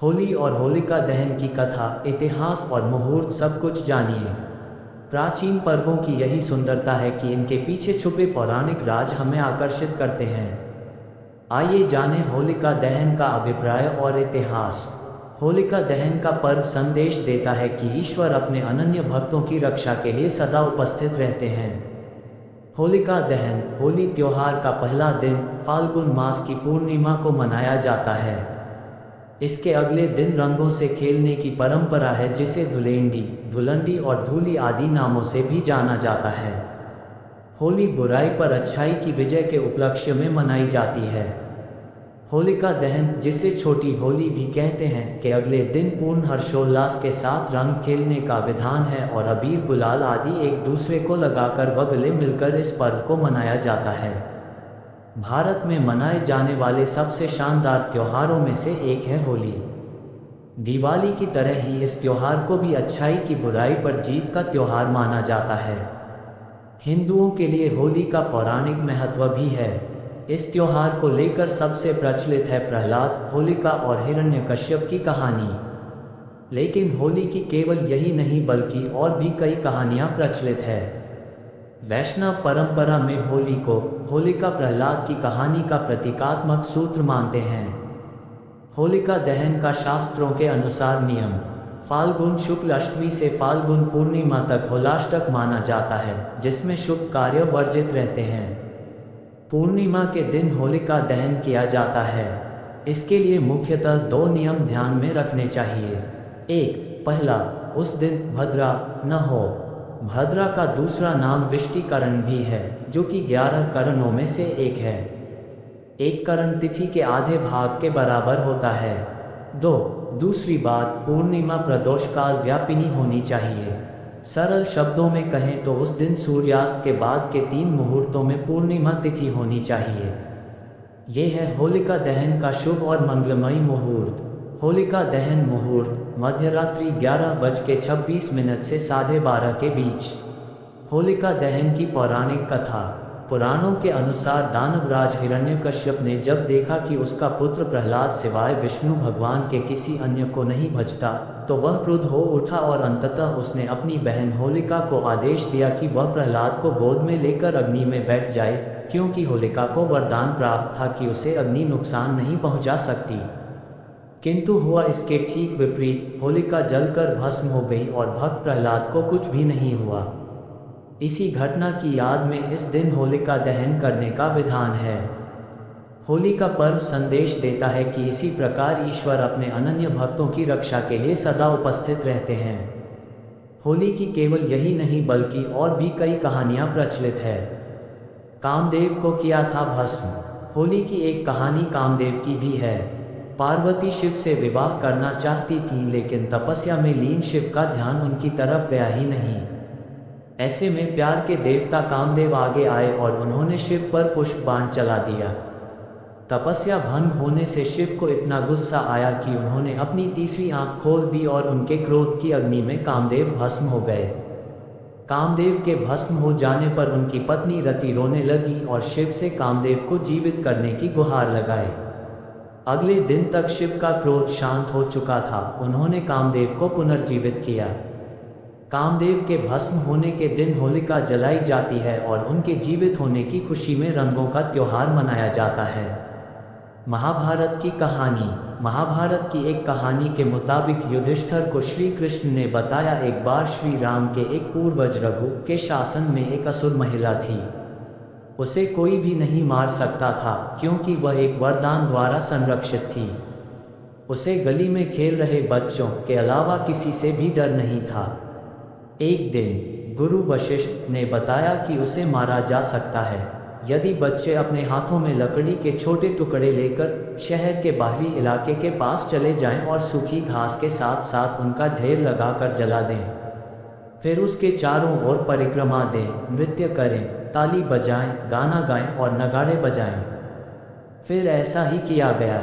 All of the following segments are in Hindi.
होली और होलिका दहन की कथा, इतिहास और मुहूर्त सब कुछ जानिए। प्राचीन पर्वों की यही सुंदरता है कि इनके पीछे छुपे पौराणिक राज हमें आकर्षित करते हैं। आइए जानें होलिका दहन का अभिप्राय और इतिहास। होलिका दहन का पर्व संदेश देता है कि ईश्वर अपने अनन्य भक्तों की रक्षा के लिए सदा उपस्थित रहते हैं। होलिका दहन, होली त्योहार का पहला दिन फाल्गुन मास की पूर्णिमा को मनाया जाता है। इसके अगले दिन रंगों से खेलने की परंपरा है, जिसे धुलेंडी, धुलंडी और धूली आदि नामों से भी जाना जाता है। होली बुराई पर अच्छाई की विजय के उपलक्ष्य में मनाई जाती है। होलिका दहन, जिसे छोटी होली भी कहते हैं, के अगले दिन पूर्ण हर्षोल्लास के साथ रंग खेलने का विधान है और अबीर गुलाल आदि एक दूसरे को लगाकर व गले मिलकर इस पर्व को मनाया जाता है। भारत में मनाए जाने वाले सबसे शानदार त्योहारों में से एक है होली। दिवाली की तरह ही इस त्योहार को भी अच्छाई की बुराई पर जीत का त्योहार माना जाता है। हिंदुओं के लिए होली का पौराणिक महत्व भी है। इस त्योहार को लेकर सबसे प्रचलित है प्रहलाद, होलिका और हिरण्यकश्यप की कहानी। लेकिन होली की केवल यही नहीं बल्कि और भी कई कहानियाँ प्रचलित है। वैष्णव परंपरा में होली को होलिका प्रहलाद की कहानी का प्रतीकात्मक सूत्र मानते हैं। होलिका दहन का शास्त्रों के अनुसार नियम, फाल्गुन शुक्ल अष्टमी से फाल्गुन पूर्णिमा तक होलाष्टक माना जाता है, जिसमें शुभ कार्य वर्जित रहते हैं। पूर्णिमा के दिन होलिका दहन किया जाता है। इसके लिए मुख्यतः दो नियम ध्यान में रखने चाहिए। एक, पहला, उस दिन भद्रा न हो। भद्रा का दूसरा नाम विष्टिकरण भी है, जो कि 11 करणों में से एक है। एक करण तिथि के आधे भाग के बराबर होता है। दो, दूसरी बात, पूर्णिमा प्रदोष काल व्यापिनी होनी चाहिए। सरल शब्दों में कहें तो उस दिन सूर्यास्त के बाद के 3 मुहूर्तों में पूर्णिमा तिथि होनी चाहिए। ये है होलिका दहन का शुभ और मंगलमयी मुहूर्त। होलिका दहन मुहूर्त मध्यरात्रि 11:26 से 12:30 के बीच। होलिका दहन की पौराणिक कथा। पुराणों के अनुसार दानवराज हिरण्यकश्यप ने जब देखा कि उसका पुत्र प्रहलाद सिवाय विष्णु भगवान के किसी अन्य को नहीं भजता, तो वह क्रुद्ध हो उठा और अंततः उसने अपनी बहन होलिका को आदेश दिया कि वह प्रहलाद को गोद में लेकर अग्नि में बैठ जाए, क्योंकि होलिका को वरदान प्राप्त था कि उसे अग्नि नुकसान नहीं पहुंचा सकती। किंतु हुआ इसके ठीक विपरीत। होलिका जलकर भस्म हो गई और भक्त प्रहलाद को कुछ भी नहीं हुआ। इसी घटना की याद में इस दिन होलिका दहन करने का विधान है। होली का पर्व संदेश देता है कि इसी प्रकार ईश्वर अपने अनन्य भक्तों की रक्षा के लिए सदा उपस्थित रहते हैं। होली की केवल यही नहीं बल्कि और भी कई कहानियाँ प्रचलित है। कामदेव को किया था भस्म। होली की एक कहानी कामदेव की भी है। पार्वती शिव से विवाह करना चाहती थी, लेकिन तपस्या में लीन शिव का ध्यान उनकी तरफ गया ही नहीं। ऐसे में प्यार के देवता कामदेव आगे आए और उन्होंने शिव पर पुष्प बाण चला दिया। तपस्या भंग होने से शिव को इतना गुस्सा आया कि उन्होंने अपनी तीसरी आंख खोल दी और उनके क्रोध की अग्नि में कामदेव भस्म हो गए। कामदेव के भस्म हो जाने पर उनकी पत्नी रति रोने लगी और शिव से कामदेव को जीवित करने की गुहार लगाई। अगले दिन तक शिव का क्रोध शांत हो चुका था। उन्होंने कामदेव को पुनर्जीवित किया। कामदेव के भस्म होने के दिन होलिका जलाई जाती है और उनके जीवित होने की खुशी में रंगों का त्योहार मनाया जाता है। महाभारत की कहानी। महाभारत की एक कहानी के मुताबिक युधिष्ठिर को श्री कृष्ण ने बताया, एक बार श्री राम के एक पूर्वज रघु के शासन में एक असुर महिला थी। उसे कोई भी नहीं मार सकता था, क्योंकि वह एक वरदान द्वारा संरक्षित थी। उसे गली में खेल रहे बच्चों के अलावा किसी से भी डर नहीं था। एक दिन गुरु वशिष्ठ ने बताया कि उसे मारा जा सकता है यदि बच्चे अपने हाथों में लकड़ी के छोटे टुकड़े लेकर शहर के बाहरी इलाके के पास चले जाएं और सूखी घास के साथ साथ उनका ढेर लगाकर जला दें। फिर उसके चारों ओर परिक्रमा दें, नृत्य करें, ताली बजाएं, गाना गाएं और नगाड़े बजाएं। फिर ऐसा ही किया गया।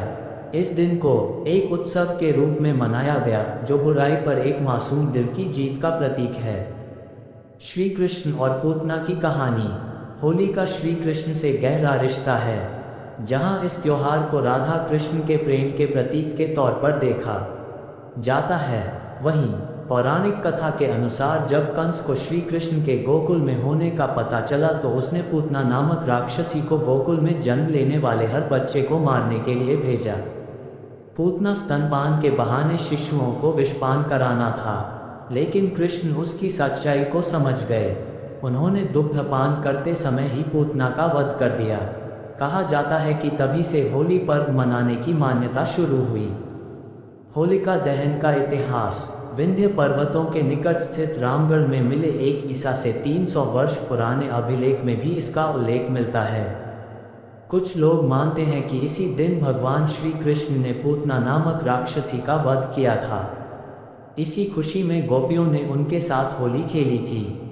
इस दिन को एक उत्सव के रूप में मनाया गया, जो बुराई पर एक मासूम दिल की जीत का प्रतीक है। श्री कृष्ण और पूतना की कहानी। होली का श्री कृष्ण से गहरा रिश्ता है। जहां इस त्योहार को राधा कृष्ण के प्रेम के प्रतीक के तौर पर देखा जाता है। वहीं पौराणिक कथा के अनुसार जब कंस को श्री कृष्ण के गोकुल में होने का पता चला तो उसने पूतना नामक राक्षसी को गोकुल में जन्म लेने वाले हर बच्चे को मारने के लिए भेजा। पूतना स्तनपान के बहाने शिशुओं को विषपान कराना था, लेकिन कृष्ण उसकी सच्चाई को समझ गए। उन्होंने दुग्धपान करते समय ही पूतना का वध कर दिया। कहा जाता है कि तभी से होली पर्व मनाने की मान्यता शुरू हुई। होलिका दहन का इतिहास। विंध्य पर्वतों के निकट स्थित रामगढ़ में मिले एक ईसा से 300 वर्ष पुराने अभिलेख में भी इसका उल्लेख मिलता है। कुछ लोग मानते हैं कि इसी दिन भगवान श्री कृष्ण ने पूतना नामक राक्षसी का वध किया था। इसी खुशी में गोपियों ने उनके साथ होली खेली थी।